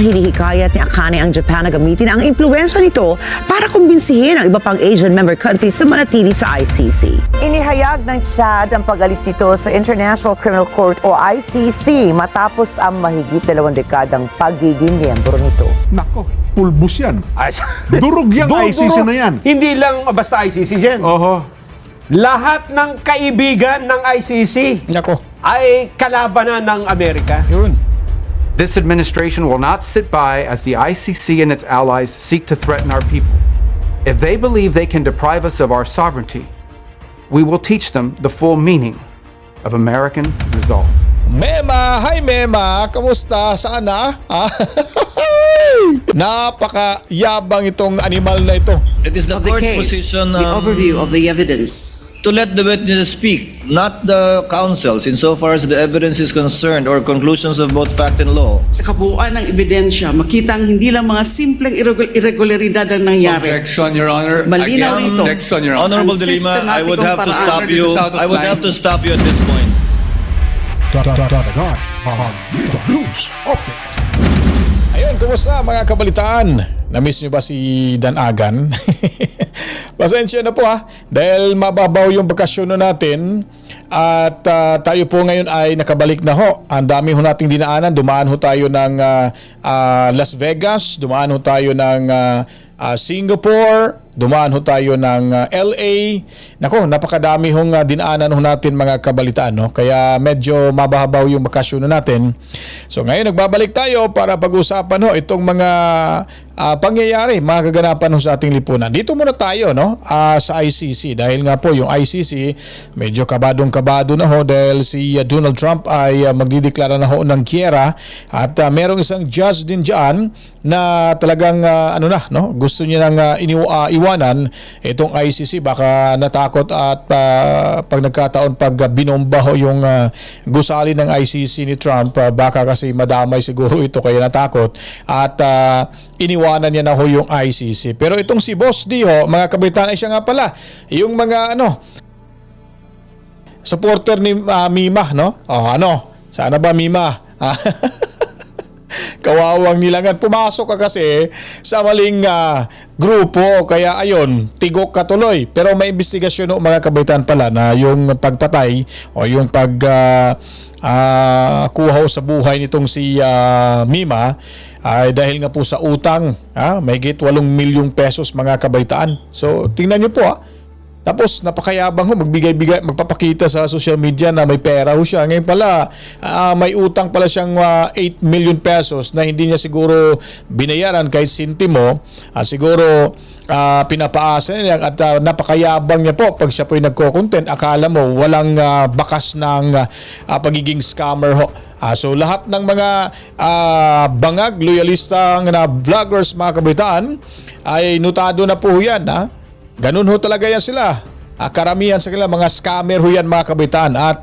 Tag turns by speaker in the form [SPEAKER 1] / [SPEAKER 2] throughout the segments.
[SPEAKER 1] Hinihikayat ni Akane ang Japan na gamitin ang impluwensya nito para kumbinsihin ang iba pang Asian member countries na manatili sa ICC. Inihayag ng Chad ang pag-alis nito sa International Criminal Court o ICC matapos ang mahigit 2 dekadang pagiging miyembro nito.
[SPEAKER 2] Nako, pulbus yan. Durog yung ICC na yan.
[SPEAKER 3] Hindi lang basta ICC yan.
[SPEAKER 2] Oho.
[SPEAKER 3] Lahat ng kaibigan ng ICC
[SPEAKER 4] Nako.
[SPEAKER 3] ay kalabanan ng Amerika.
[SPEAKER 4] Yun.
[SPEAKER 5] This administration will not sit by as the ICC and its allies seek to threaten our people. If they believe they can deprive us of our sovereignty, we will teach them the full meaning of American resolve.
[SPEAKER 4] Mema! Hi Mema! Kamusta? Saan na? Napakayabang itong animal na ito.
[SPEAKER 6] It is the
[SPEAKER 7] Of the
[SPEAKER 6] court's
[SPEAKER 7] case,
[SPEAKER 6] position
[SPEAKER 7] the overview of the evidence.
[SPEAKER 6] to let the witnesses speak, not the counsels, insofar as the evidence is concerned or conclusions of both fact and law.
[SPEAKER 7] Sa kabuuan ng ebidensya, makitang hindi lang mga simpleng irregularidad ang nangyari.
[SPEAKER 8] Objection, Your Honor.
[SPEAKER 7] Malinaw
[SPEAKER 8] Again,
[SPEAKER 7] rito.
[SPEAKER 8] objection, Your Honor.
[SPEAKER 6] Honorable
[SPEAKER 7] Ang
[SPEAKER 6] De Lima, I would
[SPEAKER 7] systematikong
[SPEAKER 6] have to
[SPEAKER 7] paraan.
[SPEAKER 6] stop
[SPEAKER 8] This
[SPEAKER 6] you.
[SPEAKER 8] is out of
[SPEAKER 6] I would
[SPEAKER 8] line.
[SPEAKER 6] have to stop you at this point.
[SPEAKER 2] Dadagan ang Dito News Update.
[SPEAKER 4] Ayun, kumusta mga kabalitaan? Na-miss nyo ba si Dan Agan? Pasensya na po dahil mababaw yung bakasyon na natin at tayo po ngayon ay nakabalik na ho. Ang dami ho nating dinaanan. Dumaan ho tayo ng Las Vegas, dumaan ho tayo ng Singapore, dumaan ho tayo ng LA. Nako, napakadami hong dinaanan ho natin mga kabalitaan. No? Kaya medyo mababaw yung bakasyon na natin. So ngayon nagbabalik tayo para pag-usapan ho itong mga pangyayari, mga kaganapan ho sa ating lipunan. Dito muna tayo sa ICC dahil nga po yung ICC medyo kabadong-kabado na ho dahil si Donald Trump ay magdideklara na ho ng giyera at merong isang judge din dyan na talagang gusto niya nang iwanan itong ICC. Baka natakot at pag nagkataon pag binomba ho yung gusali ng ICC ni Trump, baka kasi madamay siguro ito kaya natakot at iniwanan niya na ho yung ICC. Pero itong si Boss D ho, mga kabitan, ay siya nga pala yung mga supporter ni Mima, no? Sana ba Mima? Kawawang nilangan. Pumasok ka kasi sa maling grupo, kaya ayon, tigok ka tuloy. Pero may investigasyon no, mga kabaitan pala na yung pagpatay o yung kuha sa buhay nitong si Mima ay dahil nga po sa utang, may higit 8 milyong pesos mga kabaitaan. So tingnan nyo po Tapos napakayabang ho, magpapakita sa social media na may pera ho siya. Ngayon pala, may utang pala siyang 8 million pesos na hindi niya siguro binayaran kahit sintimo. Siguro pinapaasa niya at napakayabang niya po pag siya po ay nagko-content. Akala mo walang bakas ng pagiging scammer ho. So lahat ng mga bangag, loyalista na vloggers mga kabitaan ay notado na po yan Ganun ho talaga yan sila. Karamihan sa kanila mga scammer ho yan mga kabitaan. At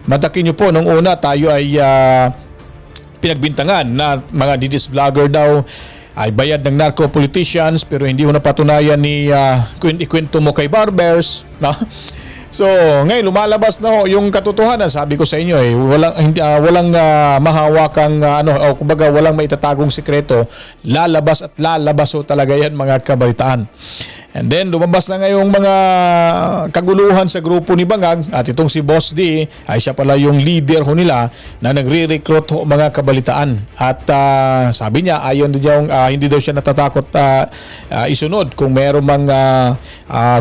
[SPEAKER 4] matakin nyo po, nung una tayo ay pinagbintangan na mga didis vlogger daw ay bayad ng narco-politicians pero hindi ho napatunayan ni ikwento mo kay barbers. So, ngayon lumalabas na ho yung katotohanan. Sabi ko sa inyo walang mahawakang kumbaga walang maitatagong sikreto. Lalabas at lalabas ho talaga yan mga kabalitaan. And then lumabas na ngayong mga kaguluhan sa grupo ni Bangag at itong si Boss D ay siya pala yung leader ho nila na nagre-recruit ho mga kabalitaan. At sabi niya hindi daw siya natatakot isunod kung meron mang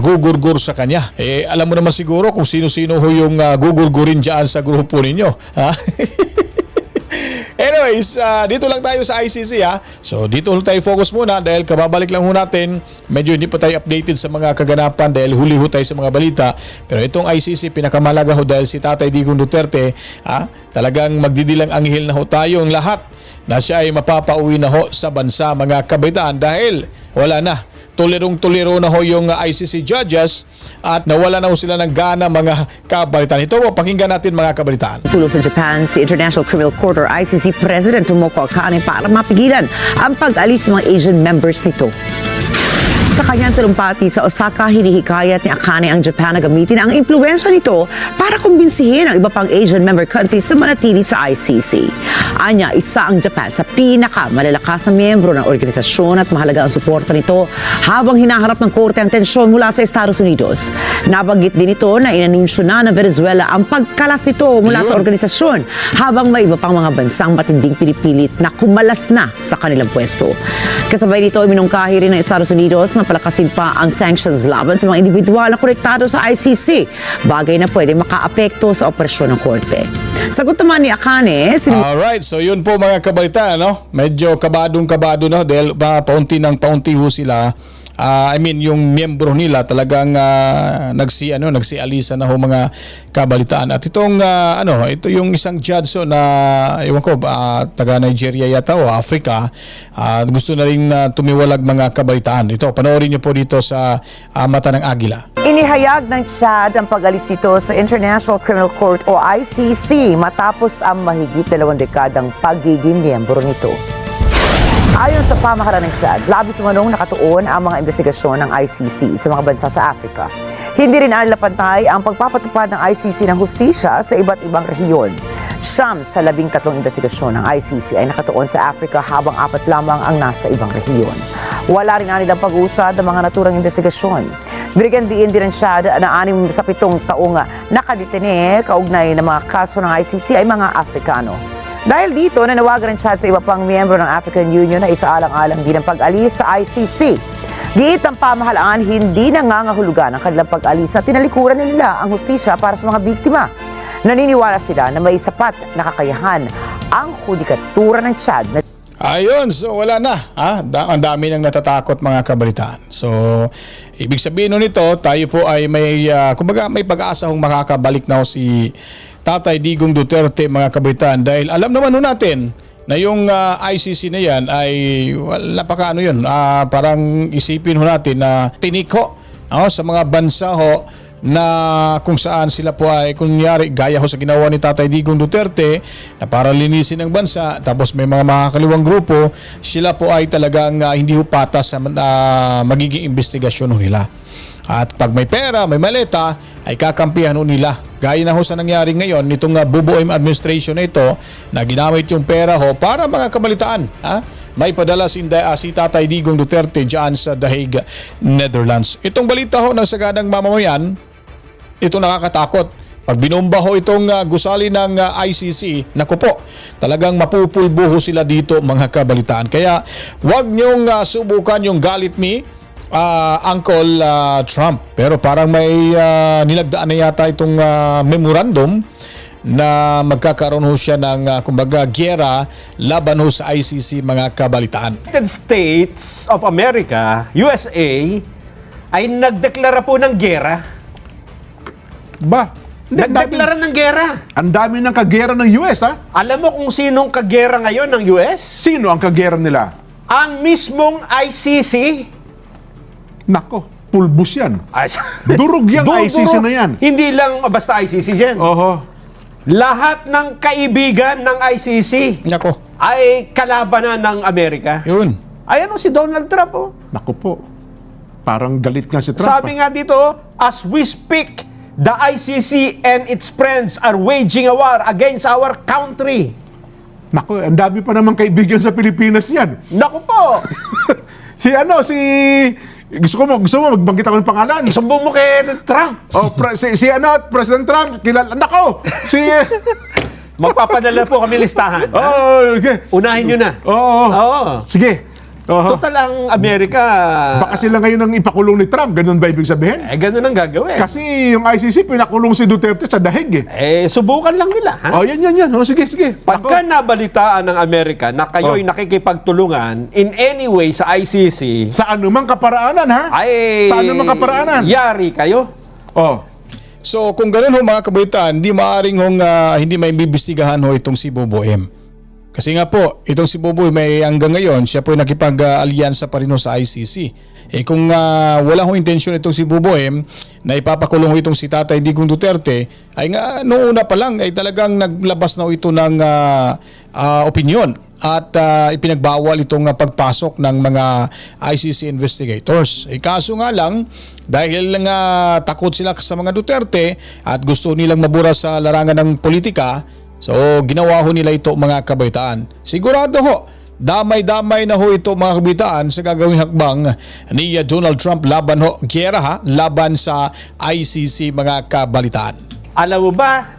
[SPEAKER 4] gugurgur sa kanya. Alam mo naman siguro kung sino-sino ho yung gugurgurin dyan sa grupo ninyo. Anyways, dito lang tayo sa ICC So dito tayo focus muna dahil kababalik lang ho natin. Medyo hindi pa tayo updated sa mga kaganapan dahil huli ho tayo sa mga balita. Pero itong ICC pinakamalaga ho dahil si Tatay Digong Duterte talagang magdidilang anghel na ho tayong lahat na siya ay mapapauwi na ho sa bansa mga kabaitaan dahil wala na. Tulirong-tuliro na ho yung ICC judges at nawala na ho sila ng gana mga kabalitaan. Ito po, pakinggan natin mga kabalitaan.
[SPEAKER 1] Tulong sa Japan si International Criminal Court or ICC President Tomoko Akane para mapigilan ang pag-alis ng mga Asian members nito. Sa kanyang talumpati sa Osaka, hinihikayat ni Akane ang Japan na gamitin ang impluwensya nito para kumbinsihin ang iba pang Asian member countries na manatili sa ICC. Anya, isa ang Japan sa pinakamalalakas na miyembro ng organisasyon at mahalaga ang suporta nito habang hinaharap ng korte ang tensyon mula sa Estados Unidos. Nabanggit din ito na inanunsyo na ng Venezuela ang pagkalas nito mula sa organisasyon habang may iba pang mga bansang matinding pinipilit na kumalas na sa kanilang pwesto. Kasabay nito, minungkahi rin ng Estados Unidos na palakasin pa ang sanctions laban sa mga individual na konektado sa ICC, bagay na pwede makaapekto sa operasyon ng korte. Sagot naman ni Akane,
[SPEAKER 4] Alright, so yun po mga kabalita, no? Medyo kabadong-kabado na dahil paunti ng paunti ho sila. Yung miyembro nila talagang nagsialisa na ho mga kabalitaan. At itong ito yung isang judge na ewan ko taga Nigeria yata o Africa, gusto na rin tumiwalag mga kabalitaan. Ito, panoorin niyo po dito sa Mata ng Agila.
[SPEAKER 1] inihayag ng Chad ang pag-alis nito sa International Criminal Court o ICC matapos ang mahigit 2 dekadang pagiging miyembro nito. Ayon sa pamahalaan ng Chad, labis manong nakatuon ang mga investigasyon ng ICC sa mga bansa sa Africa. Hindi rin pantay ang pagpapatupad ng ICC ng hustisya sa iba't ibang rehiyon. 9 sa 13 investigasyon ng ICC ay nakatuon sa Africa habang 4 lamang ang nasa ibang rehiyon. Wala rin nilang pag-uusad ng mga naturang investigasyon. Binigyan diin din ng Chad na 6 sa 7 taong nakadetene kaugnay ng mga kaso ng ICC ay mga Afrikano. Dahil dito, nanawagan ng Chad sa iba pang miyembro ng African Union na isaalang-alang din ang pag-alis sa ICC. Giit ang pamahalaan, hindi nangangahulugan ang kanilang pag-alis at tinalikuran nila ang hustisya para sa mga biktima. Naniniwala sila na may sapat na kakayahan ang hudikatura ng Chad na
[SPEAKER 4] Ayun, so wala na. Ang dami nang natatakot mga kabalitaan. So, ibig sabihin nun nito, tayo po ay may pag-asa kung makakabalik na si Tatay Digong Duterte mga kabalitaan. Dahil alam naman nun natin na yung ICC na yan ay napaka parang isipin ho natin na tiniko sa mga bansa ho na kung saan sila po ay kunyari gaya ho sa ginawa ni Tatay Digong Duterte na para linisin ang bansa, tapos may mga makakaliwang grupo, sila po ay talagang hindi ho patas sa magiging investigasyon ho nila. At pag may pera, may maleta, ay kakampihan ho nila. Gaya na ho sa nangyari ngayon nitong BBM administration na ito na ginamit yung pera ho para mga kabalitaan. May padala si Tatay Digong Duterte dyan sa The Hague, Netherlands. Itong balita ho ng saganang mamamayan, ito nakakatakot. Pag binomba ho itong gusali ng ICC, naku po, talagang mapupulbo ho sila dito mga kabalitaan. Kaya wag niyong subukan yung galit ni Uncle Trump. Pero parang may nilagdaan na yata itong memorandum na magkakaroon ho siya ng giyera laban ho sa ICC mga kabalitaan.
[SPEAKER 3] United States of America, USA, ay nagdeklara po ng gera.
[SPEAKER 2] Ba?
[SPEAKER 3] Nagdeklara ng gera.
[SPEAKER 2] Ang dami ng kagera ng US, ha?
[SPEAKER 3] Alam mo kung sinong kagera ngayon ng US?
[SPEAKER 2] Sino ang kagera nila?
[SPEAKER 3] Ang mismong ICC.
[SPEAKER 2] Nako, pulbus yan.
[SPEAKER 3] Ay,
[SPEAKER 2] Durog yung ICC na yan.
[SPEAKER 3] Hindi lang basta ICC yan.
[SPEAKER 2] Oho.
[SPEAKER 3] Lahat ng kaibigan ng ICC
[SPEAKER 4] Nako,
[SPEAKER 3] ay kalabanan ng Amerika.
[SPEAKER 4] yun.
[SPEAKER 3] Ayan o si Donald Trump. Oh.
[SPEAKER 2] Nako po. Parang galit nga si Trump.
[SPEAKER 3] Sabi nga dito, as we speak, the ICC and its friends are waging a war against our country.
[SPEAKER 2] Nako, ang dami pa naman kaibigan sa Pilipinas yan.
[SPEAKER 3] Naku po!
[SPEAKER 2] Gusto mo magbanggit ako ng pangalan.
[SPEAKER 3] Isumbong mo kay Trump.
[SPEAKER 2] President Trump, kilala. Nako!
[SPEAKER 3] Magpapadala po kami listahan.
[SPEAKER 2] Okay.
[SPEAKER 3] Unahin nyo na.
[SPEAKER 2] Oo. Sige.
[SPEAKER 3] Total ang Amerika.
[SPEAKER 2] Baka sila ngayon ang ipakulong ni Trump. Ganun ba ibig sabihin?
[SPEAKER 3] Ganun ang gagawin.
[SPEAKER 2] Kasi yung ICC, pinakulong si Duterte sa dahig
[SPEAKER 3] Subukan lang nila. Ha?
[SPEAKER 2] Yan. Sige.
[SPEAKER 3] Pagka nabalitaan ng Amerika na kayo'y nakikipagtulungan in any way sa ICC,
[SPEAKER 2] Sa anumang kaparaanan, ha? Sa anumang kaparaanan.
[SPEAKER 3] yari kayo.
[SPEAKER 4] So kung ganoon ho mga kabalitaan, hindi maaring hindi maimbestigahan ho itong si BBM. Kasi nga po, itong si Boboy may hanggang ngayon, siya po ay nakipag-alyansa pa rin sa ICC. Kung wala hong intensyon itong si Boboy na ipapakulong itong si Tatay Digong Duterte, ay nga noong una pa lang ay talagang naglabas na ito ng opinyon at ipinagbawal itong pagpasok ng mga ICC investigators. Kaso nga lang, dahil nga takot sila sa mga Duterte at gusto nilang mabura sa larangan ng politika, so ginawa ho nila ito mga kabaitaan. Sigurado ho, damay-damay na ho ito mga kabitaan sa gagawing hakbang ni Donald Trump laban ho, giyera laban sa ICC mga kabalitaan.
[SPEAKER 3] Alam mo ba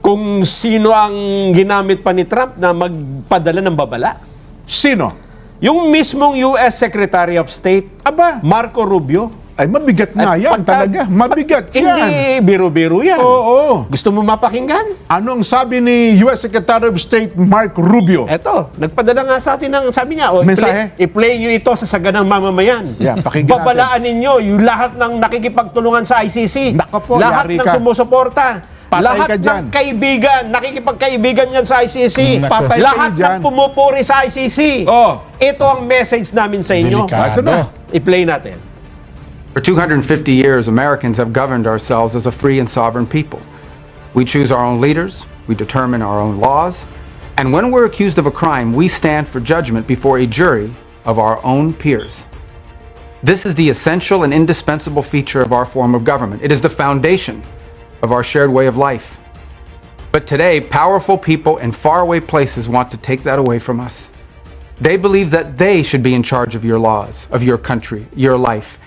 [SPEAKER 3] kung sino ang ginamit pa ni Trump na magpadala ng babala?
[SPEAKER 2] Sino?
[SPEAKER 3] Yung mismong US Secretary of State, Marco Rubio.
[SPEAKER 2] Ay, mabigat nga
[SPEAKER 3] At
[SPEAKER 2] yan talaga. Mabigat yan.
[SPEAKER 3] Hindi biro-biro yan.
[SPEAKER 2] Oo.
[SPEAKER 3] Gusto mo mapakinggan?
[SPEAKER 2] Ano ang sabi ni US Secretary of State Mark Rubio?
[SPEAKER 3] Eto, nagpadala nga sa atin ng, sabi niya,
[SPEAKER 2] Mensahe?
[SPEAKER 3] i-play nyo ito sa saganang mamamayan.
[SPEAKER 2] Yeah, pakinggan
[SPEAKER 3] Babalaan ninyo yung lahat ng nakikipagtulungan sa ICC.
[SPEAKER 2] Nako po,
[SPEAKER 3] lahat
[SPEAKER 2] yari
[SPEAKER 3] ng
[SPEAKER 2] ka.
[SPEAKER 3] sumusuporta.
[SPEAKER 2] Patay
[SPEAKER 3] Lahat
[SPEAKER 2] ka dyan.
[SPEAKER 3] ng kaibigan, nakikipagkaibigan yan sa ICC.
[SPEAKER 2] Patay
[SPEAKER 3] Lahat
[SPEAKER 2] kayo dyan.
[SPEAKER 3] ng pumupuri sa ICC.
[SPEAKER 2] Oh.
[SPEAKER 3] Ito ang message namin sa inyo.
[SPEAKER 4] Delikado.
[SPEAKER 2] Ito na.
[SPEAKER 3] I-play natin.
[SPEAKER 5] For 250 years, Americans have governed ourselves as a free and sovereign people. We choose our own leaders, we determine our own laws, and when we're accused of a crime, we stand for judgment before a jury of our own peers. This is the essential and indispensable feature of our form of government. It is the foundation of our shared way of life. But today, powerful people in faraway places want to take that away from us. They believe that they should be in charge of your laws, of your country, your life,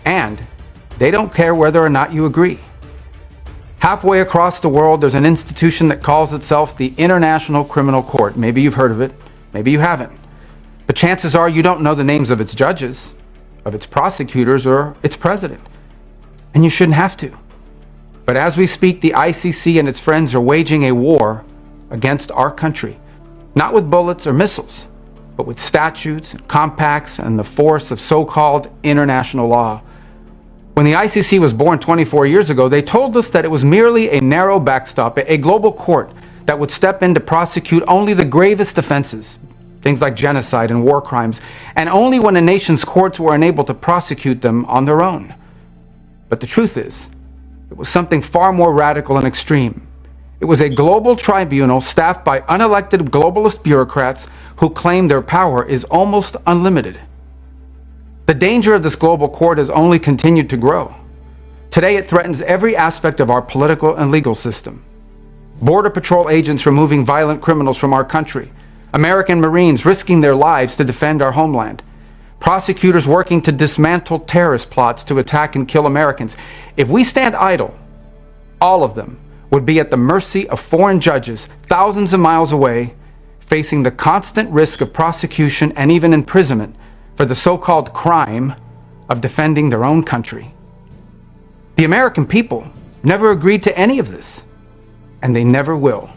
[SPEAKER 5] and they don't care whether or not you agree. Halfway across the world, there's an institution that calls itself the International Criminal Court. Maybe you've heard of it, maybe you haven't. But chances are you don't know the names of its judges, of its prosecutors, or its president. And you shouldn't have to. But as we speak, the ICC and its friends are waging a war against our country, not with bullets or missiles, but with statutes and compacts and the force of so-called international law. When the ICC was born 24 years ago, they told us that it was merely a narrow backstop, a global court that would step in to prosecute only the gravest offenses, things like genocide and war crimes, and only when a nation's courts were unable to prosecute them on their own. But the truth is, it was something far more radical and extreme. It was a global tribunal staffed by unelected globalist bureaucrats who claim their power is almost unlimited. The danger of this global court has only continued to grow. Today, it threatens every aspect of our political and legal system. Border Patrol agents removing violent criminals from our country. American Marines risking their lives to defend our homeland. Prosecutors working to dismantle terrorist plots to attack and kill Americans. If we stand idle, all of them would be at the mercy of foreign judges thousands of miles away, facing the constant risk of prosecution and even imprisonment for the so-called crime of defending their own country. The American people never agreed to any of this, and they never will.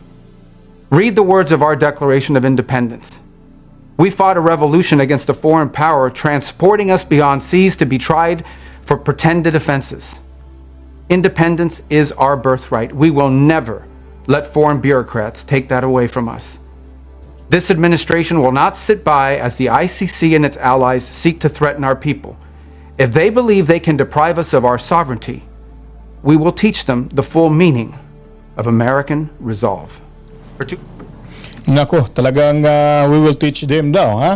[SPEAKER 5] Read the words of our Declaration of Independence. We fought a revolution against a foreign power transporting us beyond seas to be tried for pretended offenses. Independence is our birthright. We will never let foreign bureaucrats take that away from us. This administration will not sit by as the ICC and its allies seek to threaten our people. If they believe they can deprive us of our sovereignty, we will teach them the full meaning of American resolve.
[SPEAKER 4] Nako, talagang we will teach them daw, ha?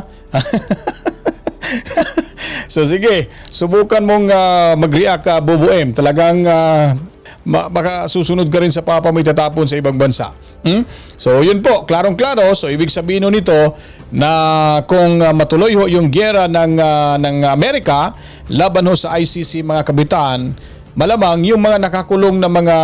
[SPEAKER 4] So sige, subukan mong mag-react ka, Bobo M. Talagang baka susunod ka rin sa papa mo itatapon sa ibang bansa. So yun po, klarong-klaro. So ibig sabihin nito na kung matuloy ho yung giyera ng Amerika laban ho sa ICC mga kabitaan, malamang yung mga nakakulong na mga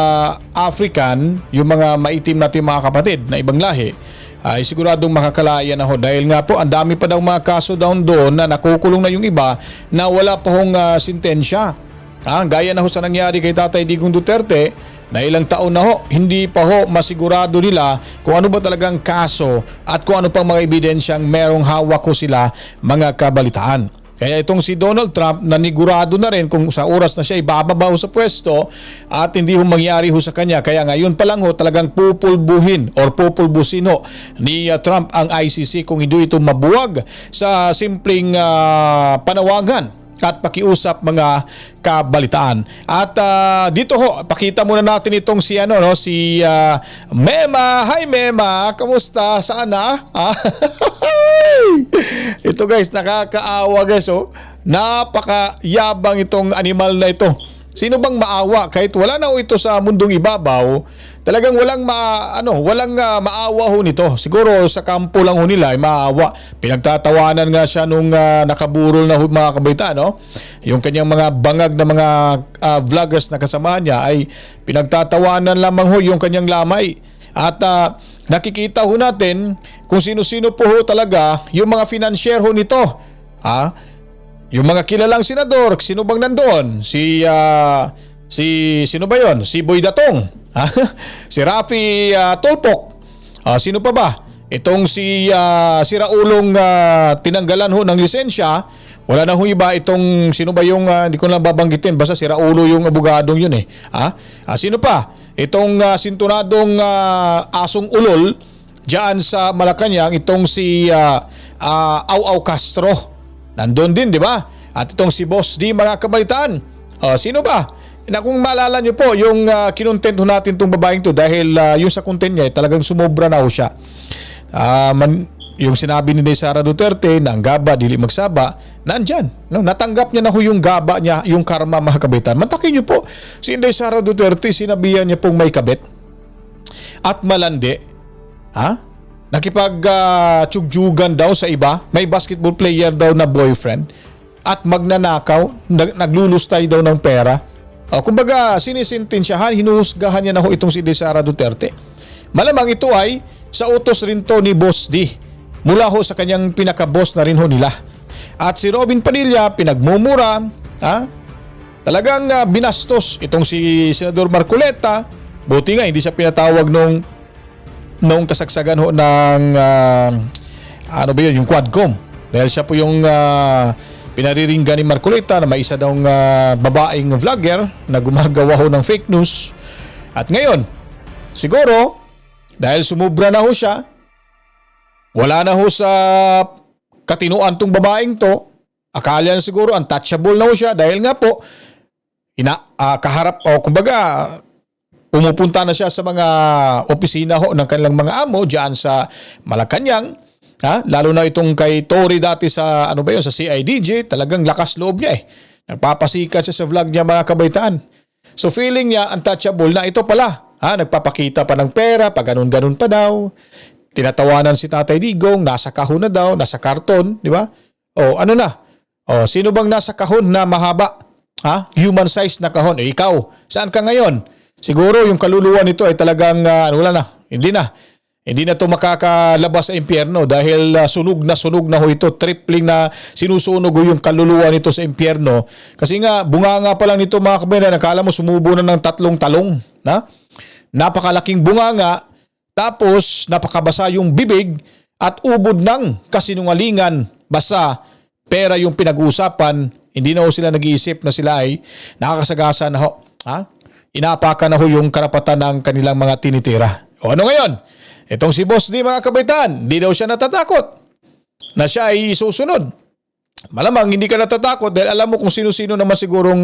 [SPEAKER 4] African, yung mga maitim natin mga kapatid na ibang lahi, ay siguradong makakalaya na ho dahil nga po ang dami pa daw mga kaso doon na nakukulong na yung iba na wala pa hong sintensya. Gaya na ho sa nangyari kay Tatay Digong Duterte na ilang taon na ho, hindi pa ho masigurado nila kung ano ba talagang kaso at kung ano pang mga ebidensyang merong hawak ko sila mga kabalitaan. Kaya itong si Donald Trump, nanigurado na rin kung sa oras na siya ibababaw sa pwesto at hindi ho mangyari ho sa kanya. Kaya ngayon pa lang ho talagang pupulbuhin or pupulbusin ho ni Trump ang ICC kung hindi ito mabuwag sa simpleng panawagan at pakiusap mga kabalitaan. At dito ho, pakita muna natin itong si si Mema. Hi Mema, kamusta? Saan na? Ito guys, nakakaawa guys, oh. Napakayabang itong animal na ito. Sino bang maawa kahit wala na ho ito sa mundong ibabaw? Talagang walang maawa ho nito. Siguro sa kampo lang ho nila ay maawa. Pinagtatawanan nga siya nung nakaburol na ho, mga kabaitaan, no? Yung kanyang mga bangag na mga vloggers na kasamahan niya ay pinagtatawanan lamang ho yung kanyang lamay. At nakikita ho natin kung sino-sino po ho talaga yung mga financier ho nito. Yung mga kilalang senador, sino bang nandoon? Sino ba yon? Si Boy Datong. Si Rafi Tolpok. Sino pa ba? Itong si Raulong tinanggalan ho ng lisensya. Wala na ho iba. Itong sino ba yung hindi ko na babanggitin. Basta si Raulo yung abogadong yun eh. Sino pa? Itong sintunadong asong ulol diyan sa Malacanang, itong si Au Castro. Nandun din, di ba? At itong si Boss D, mga kabalitaan. Sino ba? Na kung maalala nyo po, yung kinontent natin itong babaeng to dahil yung sa content niya, talagang sumobra na ho siya. Yung sinabi ni Sara Duterte na ang gaba, dili magsaba, nandyan. No? Natanggap niya na ho yung gaba niya, yung karma, mga kabitan. Mantakin nyo po, si Inday Sara Duterte, sinabihan niya pong may kabit at malandi. Nakipag-tsugyugan daw sa iba, may basketball player daw na boyfriend at magnanakaw, naglulustay daw ng pera. Kumbaga, sinisintensyahan, hinuhusgahan niya na ho itong si Sara Duterte. Malamang ito ay sa utos rin to ni Boss D. Mula ho sa kanyang pinaka-boss na rin ho nila. At si Robin Padilla, pinagmumura, talagang binastos itong si Senador Marcoleta. Buti nga, hindi siya pinatawag nung kasagsagan ho ng yung Quadcom. Dahil siya po yung pinariringgan ni Marcoleta na may isa daw babaeng vlogger na gumagawa ho ng fake news. At ngayon, siguro, dahil sumubra na ho siya, wala na ho sa katinuan tong babaeng to, akala na siguro untouchable na ho siya dahil nga po, kaharap o kumbaga, pumupunta na siya sa mga opisina ho ng kanilang mga amo diyan sa Malacanang. Lalo na itong kay Tory dati sa sa CIDJ, talagang lakas loob niya eh. Nagpapasikat siya sa vlog niya, mga kabaitaan. So feeling niya untouchable na ito pala. Nagpapakita pa ng pera, pa ganun-ganun pa daw. Tinatawanan si Tatay Digong, nasa kahon na daw, nasa karton, di ba? Sino bang nasa kahon na mahaba? Human size na kahon. Ikaw, saan ka ngayon? Siguro yung kaluluwa nito ay talagang wala na. Hindi na to makakalabas sa impyerno dahil sunog na ho ito. Tripling na sinusunog ho yung kaluluwa nito sa impyerno. Kasi nga, bunganga pa lang nito, mga kabaitan. Nakala mo sumubo na ng 3 talong. Napakalaking bunganga. Tapos napakabasa yung bibig at ubod ng kasinungalingan. Basta pera yung pinag-uusapan. Hindi na ho sila nag-iisip na sila ay nakakasagasa na ho. Inapakan na ho yung karapatan ng kanilang mga tinitira. Ano ngayon? Itong si Boss D, mga kabaitan, hindi daw siya natatakot na siya ay isusunod. Malamang hindi ka natatakot dahil alam mo kung sino-sino naman sigurong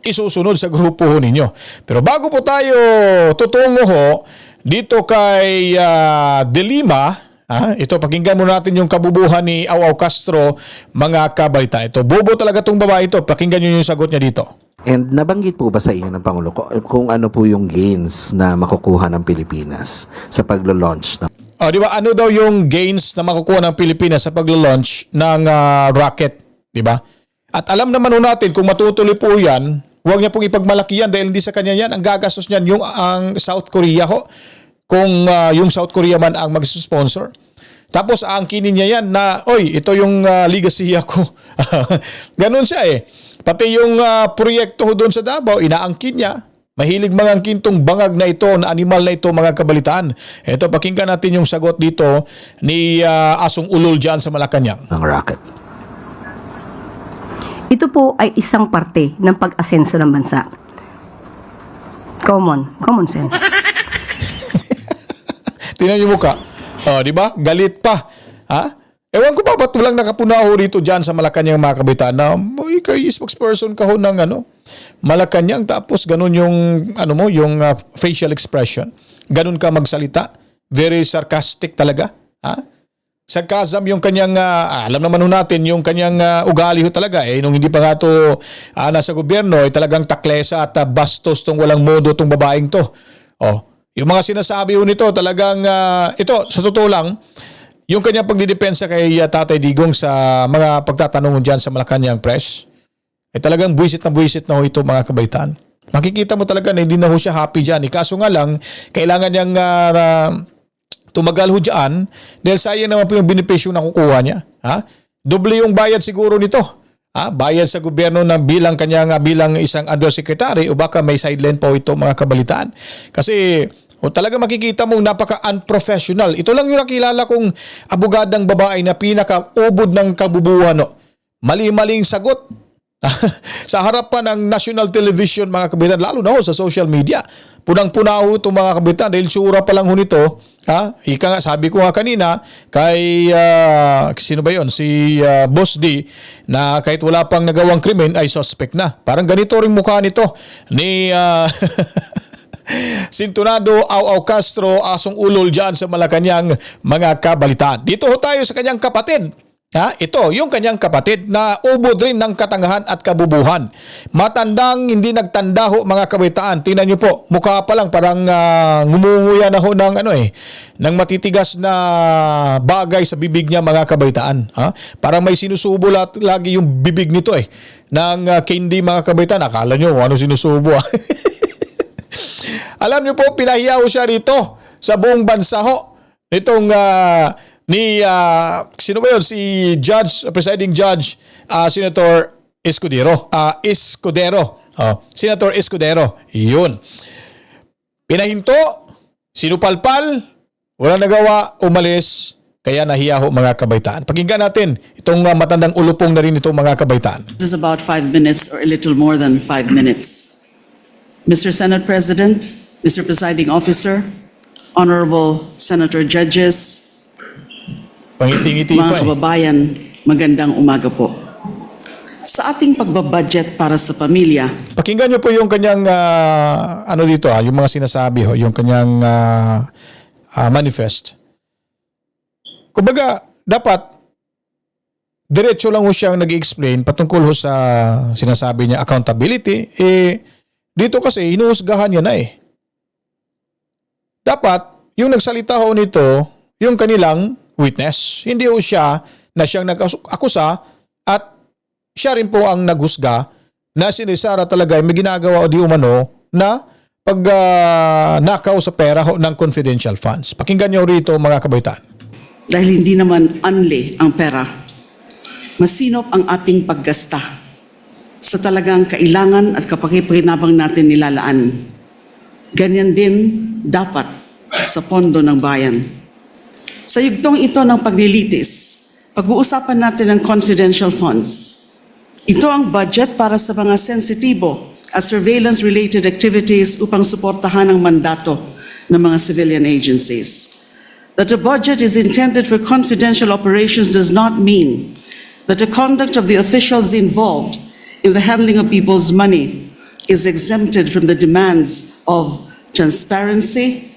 [SPEAKER 4] isusunod sa grupo ho ninyo. Pero bago po tayo tutungo ho dito kay De Lima, ito pakinggan mo natin yung kabubuhan ni Au Castro, mga kabaitan. Ito, bobo talaga itong babae ito. Pakinggan nyo yung sagot niya dito.
[SPEAKER 8] And nabanggit po ba sa inyo ng Pangulo kung ano po yung gains na makukuha ng Pilipinas sa paglo-launch?
[SPEAKER 4] Di ba? Ano daw yung gains na makukuha ng Pilipinas sa paglo-launch ng rocket? Di ba? At alam naman natin kung matutuloy po yan, huwag niya pong ipagmalaki yan dahil hindi sa kanya yan. Ang gagastos niyan yung ang South Korea ho. Kung yung South Korea man ang mag-sponsor. Tapos aangkinin niya yan na, ito yung legacy ko. Ganun siya eh. Pati yung proyekto doon sa Davao, inaangkin niya. Mahilig mangangkin tong bangag na ito, na animal na ito, mga kabalitaan. Ito, pakinggan natin yung sagot dito ni Asong Ulol dyan sa Malacanang.
[SPEAKER 8] Ng rocket.
[SPEAKER 9] Ito po ay isang parte ng pag-asenso ng bansa. Common sense.
[SPEAKER 4] Tingnan yung mukha. Di ba? Galit pa. Ewan ko pa dapat walang nakapuna ho rito dyan sa Malacanang mga kabitaan na kayo spokesperson ka ho ng Malacanang tapos ganun yung yung facial expression. Ganun ka magsalita. Very sarcastic talaga. Ha? Sarcasm yung kanyang, alam naman ho natin, yung kanyang ugali ho talaga. Nung hindi pa nga ito nasa gobyerno, talagang taklesa at bastos tong walang modo tong babaeng to. Yung mga sinasabi ho nito, talagang, ito, sa totoo lang, yung kanyang pagdidepensa kay Tatay Digong sa mga pagtatanong dyan sa Malacanang Press, talagang buwisit na ho ito mga kabaitan. Makikita mo talaga na hindi na ho siya happy dyan. Kaso nga lang, kailangan niyang tumagal ho dyan dahil sayang naman po yung benepisyo na kukuha niya. Ha? Doble yung bayad siguro nito. Bayad sa gobyerno na bilang isang undersecretary o baka may sideline po ito mga kabalitaan. Kasi talaga makikita mong napaka-unprofessional. Ito lang yung nakilala kong abogadang babae na pinaka-ubod ng kabubuhan. Mali-maling sagot. Sa harapan ng national television mga kabitan, lalo na ho sa social media. Punang-puna ho itong mga kabitan dahil sura pa lang ho nito. Ika nga, sabi ko nga kanina kay sino ba yun? Si Boss D na kahit wala pang nagawang krimen ay suspect na. Parang ganito rin mukha nito ni Sintonado Au Castro Asong Ulol dyan sa Malacanang mga kabalitaan. Dito ho tayo sa kanyang kapatid. Ito, yung kanyang kapatid na ubod rin ng katangahan at kabubuhan. Matandang hindi nagtanda ho mga kabaitaan. Tingnan nyo po, mukha pa lang parang ngumunguya na ho ng ng matitigas na bagay sa bibig niya mga kabaitaan. Parang may sinusubo lagi yung bibig nito ng candy mga kabaitaan. Akala nyo ano sinusubo. Alam nyo po, pinahiya ho siya rito sa buong bansa ho. Nitong sino ba yun? Si Presiding Judge, Senator Escudero. Senator Escudero. Yun. Pinahinto, sinupalpal, walang nagawa, umalis, kaya nahiya ho mga kabaitaan. Pakinggan natin itong matandang ulupong na rin itong mga kabaitaan.
[SPEAKER 7] This is about 5 minutes or a little more than 5 minutes. Mr. Senate President, Mr. Presiding Officer, Honorable Senator Judges,
[SPEAKER 4] Pangiti-ngiti pa
[SPEAKER 7] mga kababayan, magandang umaga po. Sa ating pagbabudget para sa pamilya,
[SPEAKER 4] pakinggan niyo po yung kanyang yung mga sinasabi yung kanyang manifest. Kumbaga, dapat diretso lang ho siyang nag-explain patungkol ho sa sinasabi niya accountability. Dito kasi hinuhusgahan niya na Dapat yung nagsalita ho nito, yung kanilang witness. Hindi ho siya na siyang nag-akusa at siya rin po ang naghusga na si Sara talaga ay may ginagawa o di umano na nakaw sa pera ng confidential funds. Pakinggan niyo rito mga kabaitaan.
[SPEAKER 7] dahil hindi naman unli ang pera, masinop ang ating paggasta sa talagang kailangan at kapakipakinabang natin nilalaan. Ganyan din dapat sa pondo ng bayan. Sa yugtong ito ng paglilitis, pag-uusapan natin ang confidential funds. Ito ang budget para sa mga sensitibo at surveillance-related activities upang suportahan ang mandato ng mga civilian agencies. That the budget is intended for confidential operations does not mean that the conduct of the officials involved in the handling of people's money is exempted from the demands of transparency,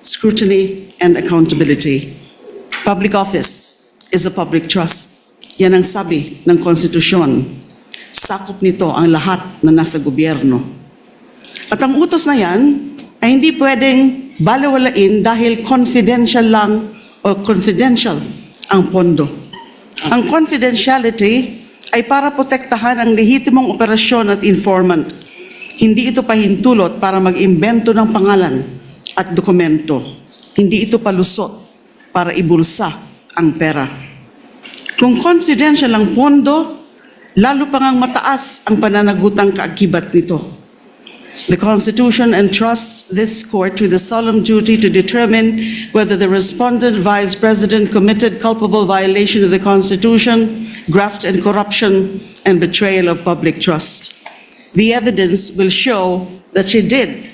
[SPEAKER 7] scrutiny, and accountability. Public office is a public trust. Yan ang sabi ng konstitusyon. Sakop nito ang lahat na nasa gobyerno. At ang utos na yan ay hindi pwedeng balewalain dahil confidential lang o confidential ang pondo. Ang confidentiality ay para protektahan ang lehitimong operasyon at informant. Hindi ito pahintulot para mag-imbento ng pangalan at dokumento. Hindi ito palusot para ibulsa ang pera. Kung confidential ang pondo, lalo pa ngang mataas ang pananagutang kaakibat nito. The Constitution entrusts this court with the solemn duty to determine whether the respondent Vice President committed culpable violation of the Constitution, graft and corruption, and betrayal of public trust. The evidence will show that she did.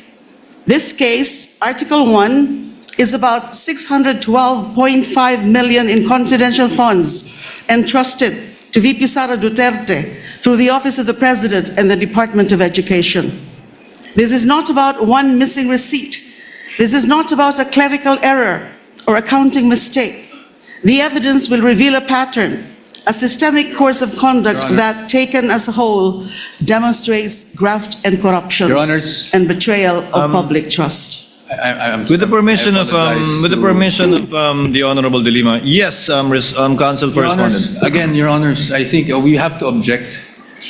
[SPEAKER 7] This case, Article 1, is about 612.5 million in confidential funds entrusted to VP Sara Duterte through the Office of the President and the Department of Education. This is not about one missing receipt. This is not about a clerical error or accounting mistake. The evidence will reveal a pattern, a systemic course of conduct that, taken as a whole, demonstrates graft and corruption
[SPEAKER 10] Your Honors,
[SPEAKER 7] and betrayal of public trust.
[SPEAKER 6] With the permission of the Honorable De Lima, yes, Counsel for
[SPEAKER 10] Your Honors,
[SPEAKER 6] Respondent.
[SPEAKER 10] again, Your Honors, I think we have to object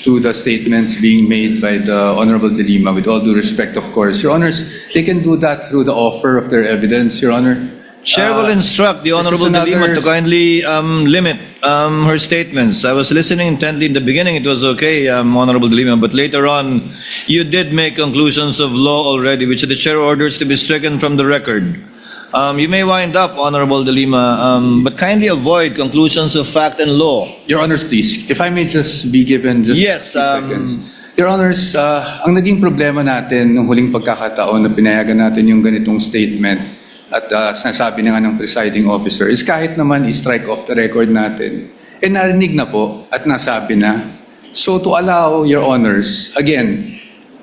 [SPEAKER 10] to the statements being made by the Honorable De Lima, with all due respect, of course. Your Honors, they can do that through the offer of their evidence, Your Honor.
[SPEAKER 6] Chair will instruct the
[SPEAKER 10] this is
[SPEAKER 6] Honorable De Lima
[SPEAKER 10] another-
[SPEAKER 6] to kindly limit her statements. I was listening intently in the beginning. It was okay, Honorable De Lima, but later on, you did make conclusions of law already, which the chair orders to be stricken from the record. You may wind up, Honorable De Lima, but kindly avoid conclusions of fact and law.
[SPEAKER 10] Your Honors, please, if I may just be given just
[SPEAKER 6] Yes,
[SPEAKER 10] a few seconds. Your Honors, ang naging problema natin nung huling pagkakataon na pinayagan natin yung ganitong statement at sinasabi na nga ng presiding officer is kahit naman i-strike off the record natin, narinig na po at nasabi na. So to allow, Your Honors, again,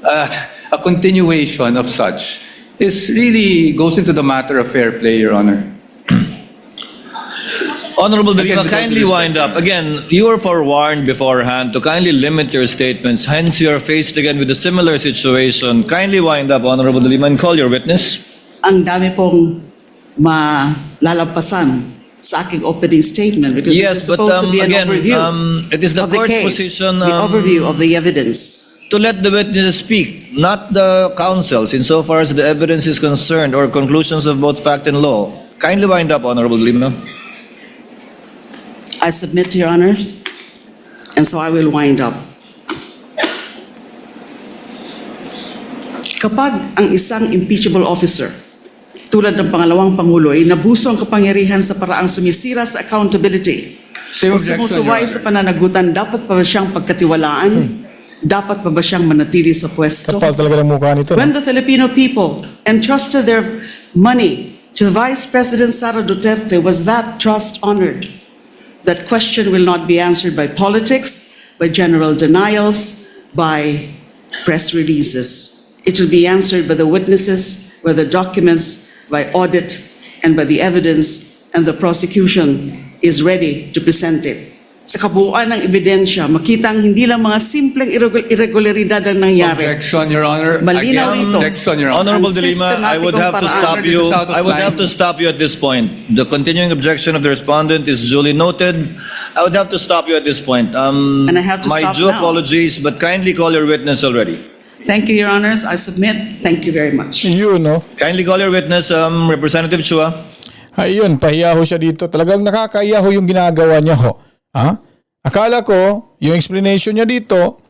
[SPEAKER 10] a continuation of such is really goes into the matter of fair play, Your Honor.
[SPEAKER 6] Honorable De Lima,
[SPEAKER 10] Again, with all
[SPEAKER 6] kindly
[SPEAKER 10] due respect,
[SPEAKER 6] wind up. Again, you were forewarned beforehand to kindly limit your statements. Hence, you are faced again with a similar situation. Kindly wind up, Honorable De Lima, and call your witness.
[SPEAKER 7] Ang dami pong malalampasan sa aking opening statement because
[SPEAKER 6] Yes,
[SPEAKER 7] this is
[SPEAKER 6] but
[SPEAKER 7] supposed to be an
[SPEAKER 6] again,
[SPEAKER 7] overview
[SPEAKER 6] it is the
[SPEAKER 7] of the
[SPEAKER 6] court's
[SPEAKER 7] case,
[SPEAKER 6] position,
[SPEAKER 7] the overview of the evidence.
[SPEAKER 6] to let the witnesses speak, not the counsels, insofar as the evidence is concerned or conclusions of both fact and law. Kindly wind up, Honorable De Lima.
[SPEAKER 7] I submit to your honors, and so I will wind up. Kapag ang isang impeachable officer, tulad ng pangalawang Pangulo, ay nabuso ang kapangyarihan sa paraang sumisira sa accountability
[SPEAKER 10] Same
[SPEAKER 7] o
[SPEAKER 10] objection, Your
[SPEAKER 7] sumusuway
[SPEAKER 10] Honor.
[SPEAKER 7] sa pananagutan, dapat pa ba siyang pagkatiwalaan? Dapat pa ba siyang manatili sa pwesto?
[SPEAKER 4] Kapal talaga ng mukha nito.
[SPEAKER 7] When the Filipino people entrusted their money to Vice President Sara Duterte, was that trust honored? That question will not be answered by politics, by general denials, by press releases. It will be answered by the witnesses, by the documents, by audit, and by the evidence, and the prosecution is ready to present it. Sa kabuuan ng ebidensya, makitang hindi lang mga simpleng irregularidad ang nangyari.
[SPEAKER 10] Objection, Your Honor.
[SPEAKER 7] Malinaw
[SPEAKER 10] Again,
[SPEAKER 7] ito.
[SPEAKER 10] objection, Your Honor.
[SPEAKER 6] Honorable De Lima, I would have to stop
[SPEAKER 10] This
[SPEAKER 6] you.
[SPEAKER 10] is out of
[SPEAKER 6] I would
[SPEAKER 10] line.
[SPEAKER 6] have to stop you at this point. The continuing objection of the respondent is duly noted. I would have to stop you at this point.
[SPEAKER 7] And I have to
[SPEAKER 6] my
[SPEAKER 7] stop
[SPEAKER 6] due
[SPEAKER 7] now.
[SPEAKER 6] apologies, but kindly call your witness already.
[SPEAKER 7] Thank you, Your Honors. I submit. Thank you very much.
[SPEAKER 4] Yun, no?
[SPEAKER 6] Kindly call your witness, Representative Chua.
[SPEAKER 4] Ayun, pahiya ho siya dito. Talagang nakakaiya ho yung ginagawa niya ho. Ha? Akala ko, yung explanation niya dito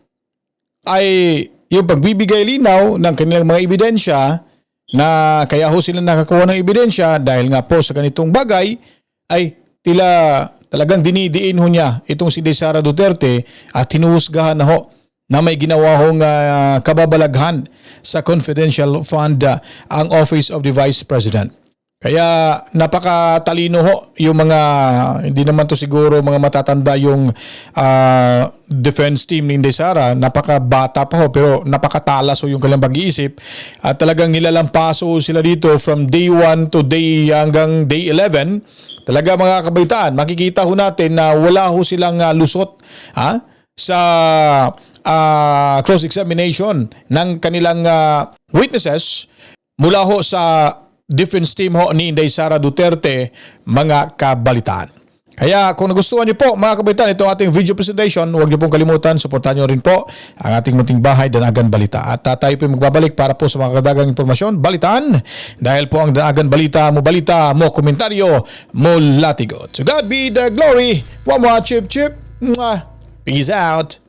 [SPEAKER 4] ay yung pagbibigay linaw ng kanilang mga ebidensya na kaya ho sila nakakuha ng ebidensya dahil nga po sa ganitong bagay ay tila talagang dinidiin ho niya itong si Sara Duterte at hinuhusgahan na ho na may ginawa hong kababalaghan sa confidential fund ang Office of the Vice President. Kaya napakatalino ho yung mga, hindi naman to siguro mga matatanda yung defense team ni Inday Sara, napakabata pa ho pero napakatalas ho yung kanilang pag-iisip at talagang nilalampaso sila dito from day 1 to day hanggang day 11. Talaga mga kabaitaan, makikita ho natin na wala ho silang lusot sa cross-examination ng kanilang witnesses mula ho sa defense team ho ni Inday Sara Duterte, mga kabalitaan. Kaya kung nagustuhan niyo po mga kabalitaan itong ating video presentation, huwag niyo pong kalimutan, suportahan niyo rin po ang ating munting bahay Danagan Balita. At tayo po magbabalik para po sa mga kadagang impormasyon, balitaan. Dahil po ang Danagan Balita, mo komentaryo, mo latigo. To God be the glory. One more chip chip. Mwah. Peace out.